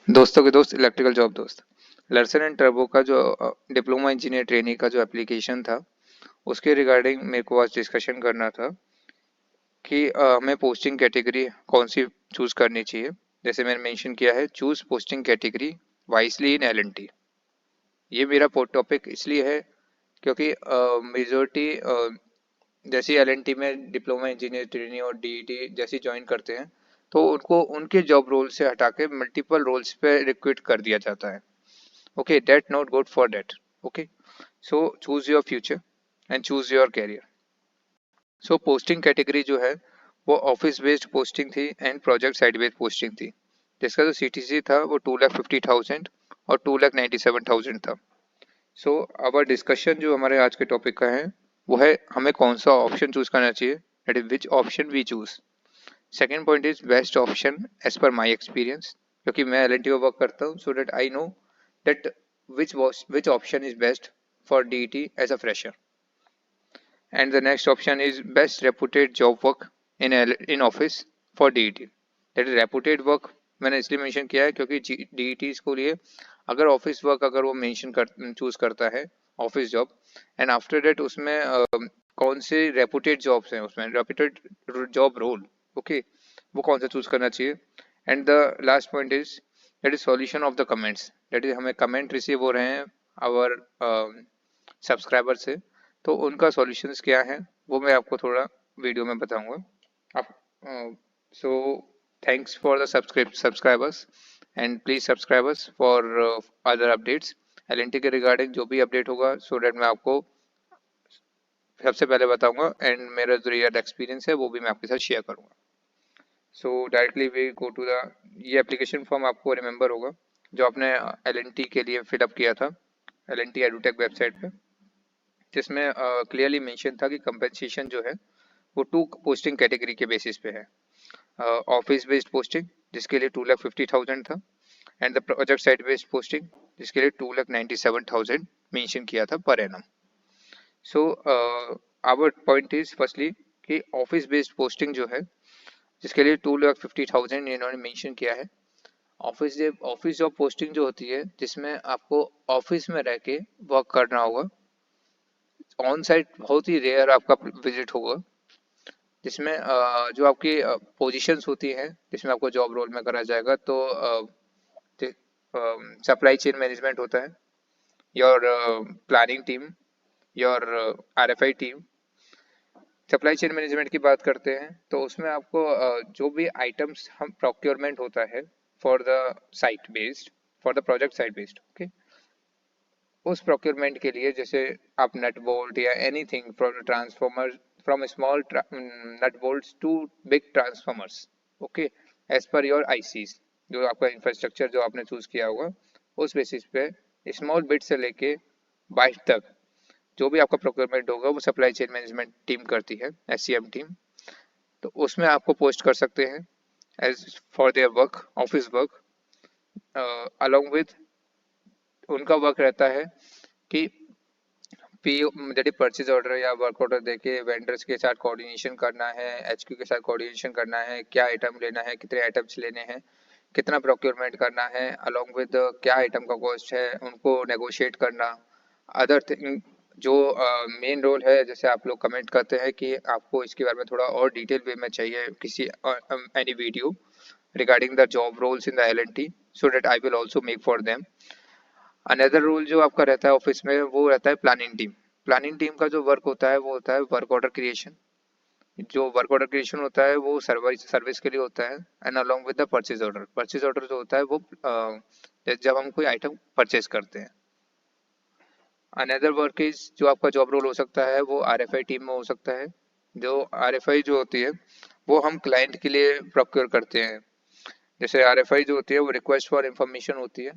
दोस्तों के दोस्त इलेक्ट्रिकल जॉब दोस्त लर्सन एंड टर्बो का जो डिप्लोमा इंजीनियर ट्रेनिंग का जो एप्लीकेशन था उसके रिगार्डिंग मेरे को आज डिस्कशन करना था कि हमें पोस्टिंग कैटेगरी कौन सी चूज करनी चाहिए। जैसे मैंने मेंशन किया है, चूज पोस्टिंग कैटेगरी वाइसली इन एलएनटी। ये मेरा टॉपिक इसलिए है क्योंकि मेजोरिटी जैसे एलएनटी में डिप्लोमा इंजीनियर ट्रेनिंग और डीईटी जैसी ज्वाइन करते हैं तो उनको उनके जॉब रोल से हटा के मल्टीपल रोल्स पे रिक्रूट कर दिया जाता है। Okay, that not good for that. Okay, so choose your future and choose your career. So posting category जो है वो ऑफिस बेस्ड पोस्टिंग थी and project side based posting थी, जिसका जो सीटीसी था वो 2,50,000 और 2,97,000 था। सो आवर डिस्कशन जो हमारे आज के टॉपिक का है वो है हमें कौन सा ऑप्शन चूज करना चाहिए, that is which option we choose. Second point is best option as per my experience, क्योंकि मैं एल में वर्क करता हूँ, सो that I know that which option is best for DET as a fresher. And the next option is best reputed job work in office for DET. That is reputed work मैंने इसलिए mention किया है क्योंकि DETs को लिए अगर office work अगर वो मेंशन कर चूज करता है office job, and after that उसमें कौन से रेपुटेड जॉब्स हैं, उसमें रेपुटेड जॉब रोल, ओके, वो कौन सा चूज करना चाहिए। And the last point is that is solution of the comments, that is हमें कमेंट रिसीव हो रहे हैं आवर सब्सक्राइबर से, तो उनका सॉल्यूशंस क्या है वो मैं आपको थोड़ा वीडियो में बताऊंगा। आप so thanks for the subscribers and please subscribers for other updates LNT के रिगार्डिंग जो भी अपडेट होगा, सो दैट मैं आपको सबसे पहले बताऊंगा एंड मेरा जो रियल एक्सपीरियंस है वो भी मैं आपके साथ शेयर करूंगा। So directly we go to the, ये एप्लीकेशन फॉर्म आपको रिमेंबर होगा जो आपने एलएनटी के लिए फिलअप किया था एलएनटी एडुटेक वेबसाइट पे, जिसमें क्लियरली मेंशन था कि कंपनसेशन जो है वो टू पोस्टिंग कैटेगरी के बेसिस पे है। ऑफिस बेस्ड पोस्टिंग जिसके लिए 2,50,000 था, and the project side based posting जिसके लिए 2,97,000 मेंशन किया था per annum. So our point is firstly कि ऑफिस बेस्ड पोस्टिंग जो है जिसके लिए 2,50,000 इन्होंने मेंशन किया है, ऑफिस जॉब पोस्टिंग जो होती है जिसमें आपको ऑफिस में रह के वर्क करना होगा, ऑन साइट बहुत ही रेयर आपका विजिट होगा, जिसमें जो आपकी पोजीशंस होती हैं जिसमें आपको जॉब रोल में करा जाएगा, तो सप्लाई चेन मैनेजमेंट होता है, your planning team, your RFI team. Supply chain management की बात करते हैं तो उसमें आपको जो भी आइटम्स हम प्रोक्योरमेंट होता है for the site based, for the project site based, okay, उस प्रोक्योरमेंट के लिए जैसे आप नट बोल्ट या anything from transformer, from small nut bolts to big transformers, okay, as per your ICs, जो आपका इंफ्रास्ट्रक्चर जो आपने चूज किया होगा उस बेसिस पे स्मॉल बिट से लेके बाइट तक जो भी आपका प्रोक्योरमेंट होगा वो सप्लाई चेन मैनेजमेंट टीम करती है, एससीएम टीम। तो उसमें आपको पोस्ट कर सकते हैं as for their work, office work, along with उनका वर्क रहता है कि पीओ यदि परचेज ऑर्डर या वर्क ऑर्डर देके वेंडर्स के साथ कोऑर्डिनेशन करना है, एचक्यू के साथ कोऑर्डिनेशन करना है, क्या आइटम लेना है, कितने आइटम्स लेने हैं, कितना प्रोक्योरमेंट करना है, अलोंग विद क्या आइटम का कॉस्ट है उनको नेगोशिएट करना। अदर थिंग जो मेन रोल है, जैसे आप लोग कमेंट करते हैं कि आपको इसके बारे में थोड़ा और डिटेल वे में चाहिए किसी any video regarding the job roles in the LNT, so that I will also make for them. Another role जो आपका रहता है ऑफिस में वो रहता है प्लानिंग टीम। प्लानिंग टीम का जो वर्क होता है वो होता है वर्क ऑर्डर क्रिएशन। जो वर्क ऑर्डर क्रिएशन होता है वो सर्विस के लिए होता है, and along with the purchase order जो होता है वो जब हम कोई आइटम परचेज करते हैं। अनदर वर्क इज जो आपका जॉब रोल हो सकता है वो आरएफआई टीम में हो सकता है। जो आरएफआई जो होती है वो हम क्लाइंट के लिए प्रोक्योर करते हैं। जैसे आरएफआई जो होती है वो रिक्वेस्ट फॉर इंफॉर्मेशन होती है,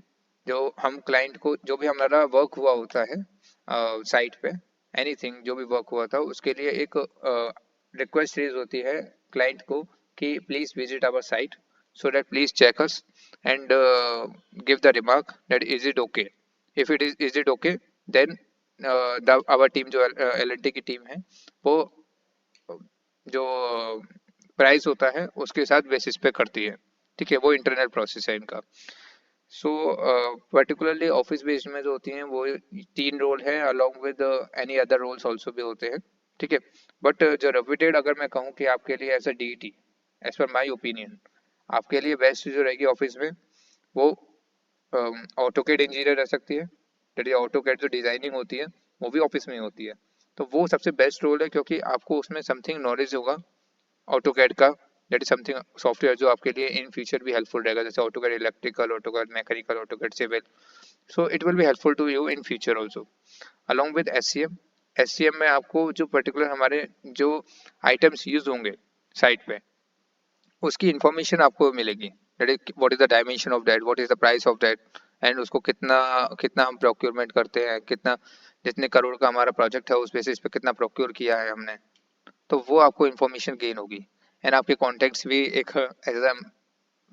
जो हम क्लाइंट को जो भी हमारा वर्क हुआ होता है साइट पे, एनीथिंग जो भी वर्क हुआ था उसके लिए एक रिक्वेस्ट रेज होती है क्लाइंट को कि please visit our site, so that please check us and give the remark that is it okay. If is it okay then our team जो एलएनटी की टीम है वो जो प्राइस होता है उसके साथ बेसिस पे करती है, ठीक है, वो इंटरनल प्रोसेस है इनका। सो पर्टिकुलरली ऑफिस बेस्ड में जो होती हैं वो 3 रोल है, along with any other roles also भी होते हैं, ठीक है। बट जो रेप्यूटेड अगर मैं कहूँ कि आपके लिए as a DT, as per my opinion, आपके लिए बेस्ट जो रहेगी ऑफिस में, वो ऑटोकेड इंजीनियर रह सकती है। दैट इज ऑटोकेड जो डिजाइनिंग होती है वो भी ऑफिस में ही होती है। तो वो सबसे बेस्ट रोल है, क्योंकि आपको उसमें समथिंग नॉलेज होगा ऑटोकैड का। दैट इज समथिंग सॉफ्टवेयर जो आपके लिए इन फ्यूचर भी हेल्पफुल रहेगा, जैसे AutoCAD electrical, AutoCAD mechanical, AutoCAD civil. So it will be helpful to you in future also, along with SCM. SCM में आपको जो पर्टिकुलर हमारे जो आइटम्स यूज होंगे साइट पे, उसकी इंफॉर्मेशन आपको मिलेगी। That is what is the dimension of that, what is the price of that, and उसको कितना कितना हम प्रोक्योरमेंट करते हैं, कितना जितने करोड़ का हमारा प्रोजेक्ट है उस बेसिस पे कितना प्रोक्योर किया है हमने। तो वो आपको इन्फॉर्मेशन गेन होगी। एंड आपके कॉन्टेक्ट्स भी एक एज अ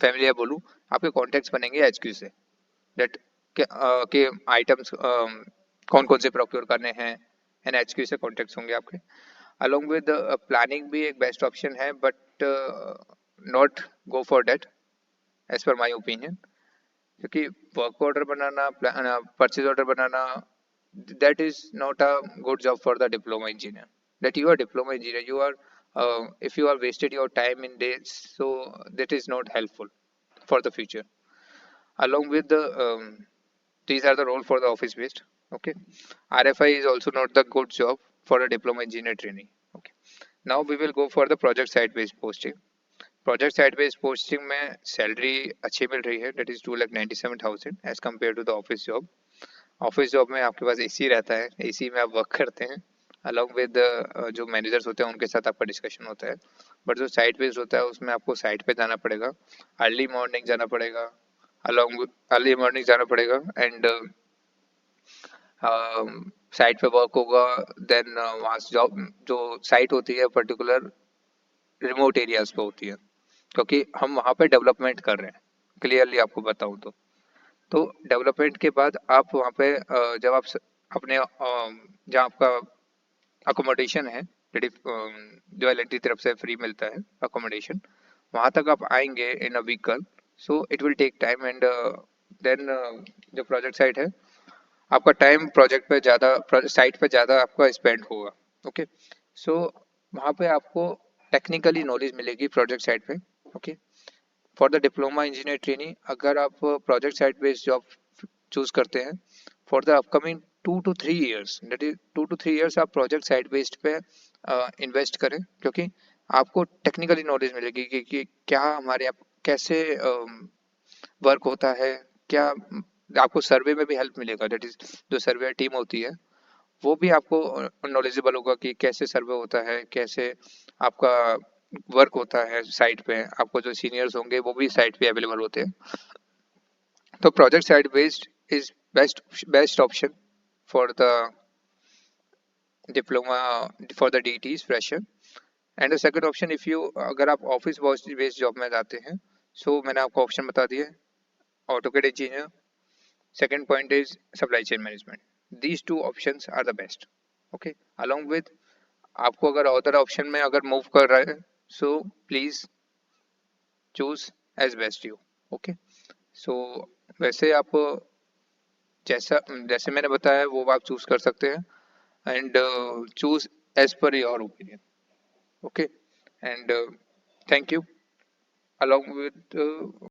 फैमिली बोलूँ, आपके कॉन्टेक्ट्स बनेंगे एचक्यू से। दैट के आइटम्स कौन कौन से प्रोक्योर करने हैं, एंड एचक्यू से कॉन्टेक्ट्स होंगे आपके। अलोंग विद प्लानिंग भी एक बेस्ट ऑप्शन है, but not go for that as per my opinion. क्योंकि वर्क ऑर्डर बनाना, परचेज ऑर्डर बनाना, that is not a good job for the diploma engineer. That you are diploma engineer, you are if you are wasted your time in days, so that is not helpful for the future. Along with the these are the role for the office based. Okay, RFI is also not the good job for a diploma engineer training. Okay, now we will go for the project side based posting. Project side based posting में salary अच्छी मिल रही है, that is 2,97,000 as compare to the office job. Office job में आपके पास AC रहता है, AC में आप वर्क करते हैं, अलॉन्ग विद जो मैनेजर्स होते हैं उनके साथ आपका डिस्कशन होता है। बट जो साइट बेस्ड होता है उसमें आपको साइट पे जाना पड़ेगा, अर्ली मॉर्निंग जाना पड़ेगा, अलॉन्ग अर्ली मॉर्निंग जाना पड़ेगा, एंड साइट पे वर्क होगा। देन वहाँ जॉब जो साइट होती है पर्टिकुलर रिमोट एरियाज पे होती है, क्योंकि हम वहाँ पे डेवलपमेंट कर रहे हैं। क्लियरली आपको बताऊँ तो डेवलपमेंट के बाद आप वहाँ पे जब आप अपने जहाँ आपका अकोमोडेशन है, जो एल की तरफ से फ्री मिलता है अकोमोडेशन, वहाँ तक आप आएंगे in a vehicle. So it will take time, and then जो प्रोजेक्ट साइट है, आपका टाइम प्रोजेक्ट पे ज़्यादा, साइट पे ज़्यादा आपका स्पेंड होगा। ओके, सो वहाँ पे आपको टेक्निकली नॉलेज मिलेगी प्रोजेक्ट साइट पे। Okay, for the diploma engineer training अगर आप project site based job choose करते हैं for the upcoming 2 to 3 years, that is 2 to 3 years आप प्रोजेक्ट साइट बेस्ड पे इन्वेस्ट करें, क्योंकि आपको टेक्निकली नॉलेज मिलेगी कि क्या हमारे यहाँ कैसे वर्क होता है, क्या आपको सर्वे में भी हेल्प मिलेगा। दैट इज जो सर्वे टीम होती है वो भी आपको नॉलेजेबल होगा कि कैसे सर्वे होता है, कैसे आपका वर्क होता है साइट पे। आपको जो सीनियर्स होंगे वो भी साइट पे अवेलेबल होते हैं। तो project site based is best option for the diploma, for the deities fresher. And the second option, if you अगर आप ऑफिस बेस्ड जॉब में जाते हैं, सो मैंने आपको ऑप्शन बता दिए, AutoCAD engineer, second point is supply chain management. These two options are the best. Okay, along with आपको अगर अदर ऑप्शन में अगर मूव कर रहे हैं, so please choose as best you. Okay, so वैसे आप जैसा जैसे मैंने बताया वो आप चूज कर सकते हैं, and choose as per your opinion. Okay, and thank you, along with